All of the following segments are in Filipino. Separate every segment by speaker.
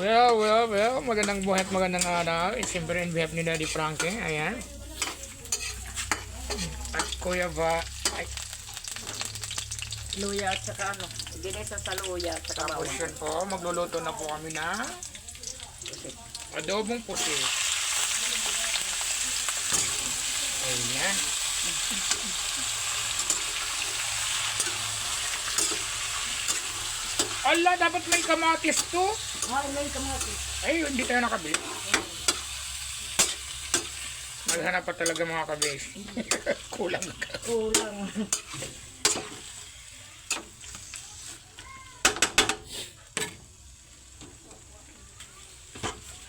Speaker 1: Well, magandang buhay at magandang araw. Siyempre in behalf ni Daddy Frankie, ayan. At Kuya ba, ay,
Speaker 2: Luya at saka ano, ginisa sa luya at saka
Speaker 1: tapos
Speaker 2: bawang.
Speaker 1: yun po, magluluto na po kami na adobong puti. Ayan. Ala, dapat may kamatis to.
Speaker 2: May kamatis.
Speaker 1: Ay, hindi tayo nakabili. Maghanap pa talaga mga kabis. Kulang na.
Speaker 2: Kulang.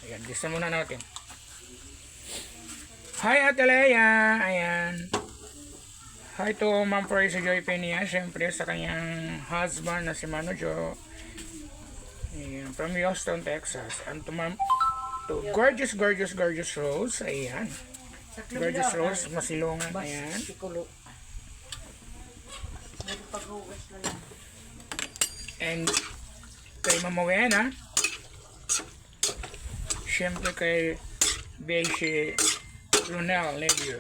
Speaker 1: Ayan, gisa muna natin. Hi Ate Leia! Ayan. Hi to Ma'am Praise Joy Penia. Siyempre sa kanyang husband na si Mano Jo. Ayan, from Houston, Texas. And to Ma'am, to gorgeous Rose. Ayan. Gorgeous Rose, masilungan. Ayan.
Speaker 2: Pikulo. Paghugas na lang.
Speaker 1: And kay Mama Wena. Siyempre kay Beshi Runel Levio.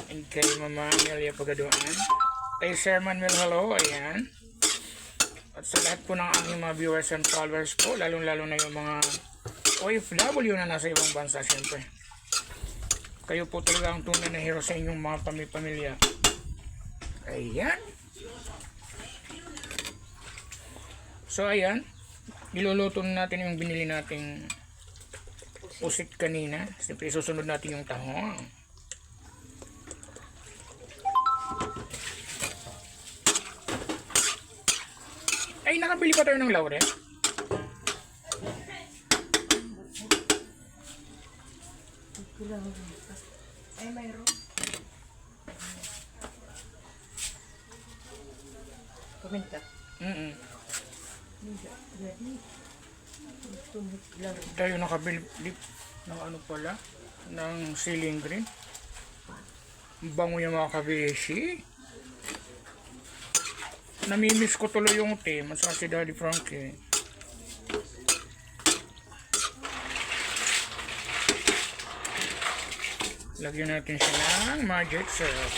Speaker 1: And kay Mama Amelia Pagaduan. Kay Sir Manuel, hello. Ayan. At sa lahat po ng aking mga viewers and followers po, lalong-lalo na yung mga OFW na nasa ibang bansa, siyempre. Kayo po talaga ang tunay na hero sa inyong mga pamilya. Ayan. So, ayan. Niluluto natin yung binili nating pusit kanina. Siyempre, susunod natin yung tahong. Ay, nakabili pa tayo ng laurel.
Speaker 2: Ay, mayroon. Paminta.
Speaker 1: Tayo nakabili ng ano pala, ng ceiling green. Bango yung mga kabeshi. Namimiss ko tuloy yung team at si Daddy Frankie. Lagyan natin siya ng magic syrup.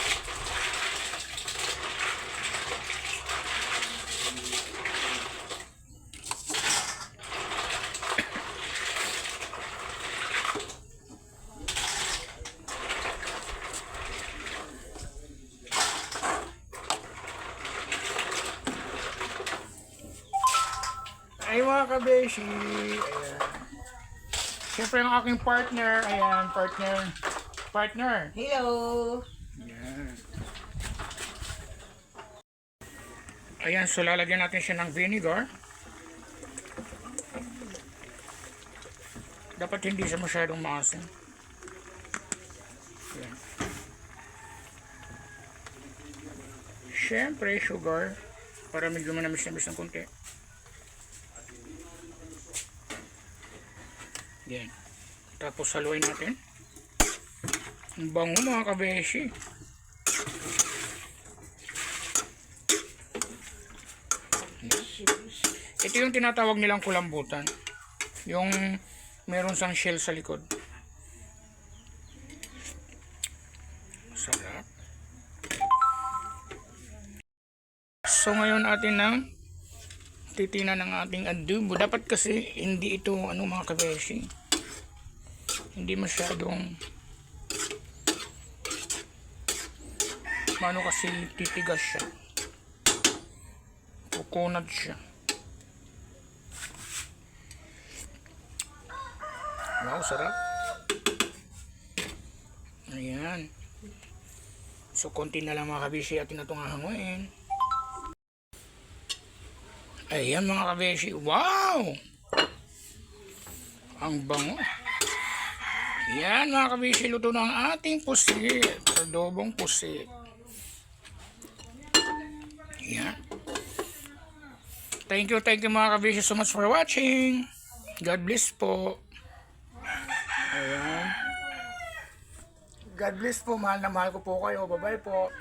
Speaker 1: Ay mga kabeshi, ayan. Siyempre ang aking partner, ayan, partner.
Speaker 2: Hello!
Speaker 1: Ayan. Ayan, so lalagyan natin siya ng vinegar. Dapat hindi siya masyadong maasim. Ayan. Siyempre, sugar, para medyo manamis-namis ng konti. Yan. Tapos haluin natin. Ang bango mga kabeshi. Ito yung tinatawag nilang kulambutan. Yung meron sang shell sa likod. Sarap. So ngayon atin na titina ng ating adobo. Dapat kasi hindi ito mga kabeshi. Hindi masyadong kasi titigas siya. Coconut siya. Wow, sarap. Ayan. So konti na lang mga kabeshi atin na itong hahanguin. Ayan mga kabeshi. Wow! Ang bango. Yan mga kabeshi, luto na ang ating pusit. Adobong pusit. Yan. Thank you mga kabeshi so much for watching. God bless po. Ayan. God bless po. Mahal na mahal ko po kayo. Bye-bye po.